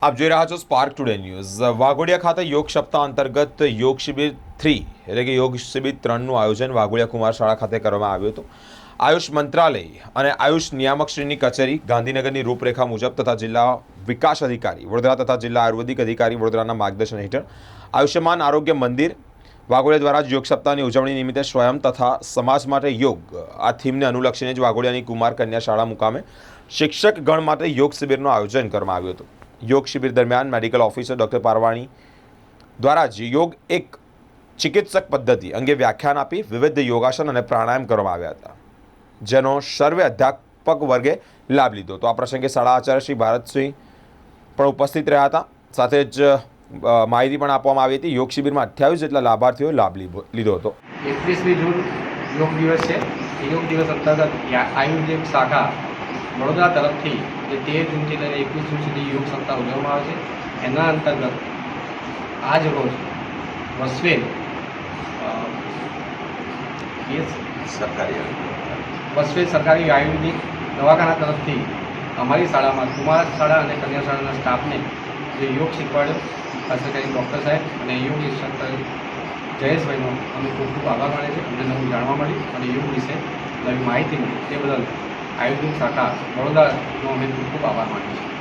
આપ જોઈ રહ્યા છો સ્પાર્ક ટુડે ન્યૂઝ। વાઘોડિયા ખાતે યોગ સપ્તાહ અંતર્ગત યોગ શિબિર 3 એટલે કે યોગ શિબિર 3નું આયોજન વાઘોડિયા કુમાર શાળા ખાતે કરવામાં આવ્યું હતું। આયુષ મંત્રાલય અને આયુષ નિયામકશ્રીની કચેરી ગાંધીનગરની રૂપરેખા મુજબ તથા જિલ્લા વિકાસ અધિકારી વડોદરા તથા જિલ્લા આયુર્વેદિક અધિકારી વડોદરાના માર્ગદર્શન હેઠળ આયુષ્યમાન આરોગ્ય મંદિર વાઘોડિયા દ્વારા યોગ સપ્તાહની ઉજવણી નિમિત્તે સ્વયં તથા સમાજ માટે યોગ આ થીમને અનુલક્ષીને જ વાઘોડિયાની કુમાર કન્યા શાળા મુકામે શિક્ષક ગણ માટે યોગ શિબિરનું આયોજન કરવામાં આવ્યું હતું। योग शिविर दरमियान मेडिकल ऑफिसर डॉक्टर पारवाणी द्वारा ज योग एक चिकित्सक पद्धति अंगे व्याख्यान आपी विविध योगासन और प्राणायाम करवामां आव्या हता, जेनो सर्वे अध्यापक वर्गे लाभ लीधो। तो आ प्रसंगे शाळा आचार्य श्री भारतसिंह पण उपस्थित रह्या हता। साथे ज माहिती पण आपवामां आवी हती। योग शिबिर में 28 जेटला लाभार्थीओए लाभ लीधो हतो। 21મી જૂન योग दिवस है। योग दिवस अंतर्गत आयुर्वेदिक शाखा वडोदरा तरफथी 13 जूनથી લઈને 21 જૂન સુધી योग सप्ताह ઉજવવામાં આવે છે। એના અંતર્ગત આજ રોજ વસવેલ સરકારી આયુર્વેદિક દવાખાના તરફથી અમારી શાળામાં કુમાર શાળા અને કન્યા શાળાના સ્ટાફને જે યોગ શીખવાડ્યો ખાસ કરીને ડૉક્ટર સાહેબ અને યોગ ઇન્સ્ટ્રક્ટર જયેશભાઈનો અમે ખૂબ ખૂબ આભાર માનીએ છીએ। અમને નવું જાણવા મળ્યું અને યોગ વિશે નવી માહિતી મળી તે બદલ આયુર્વેદિક શાખા વડોદરાનો અમે ખૂબ ખૂબ આભાર માનીએ છીએ।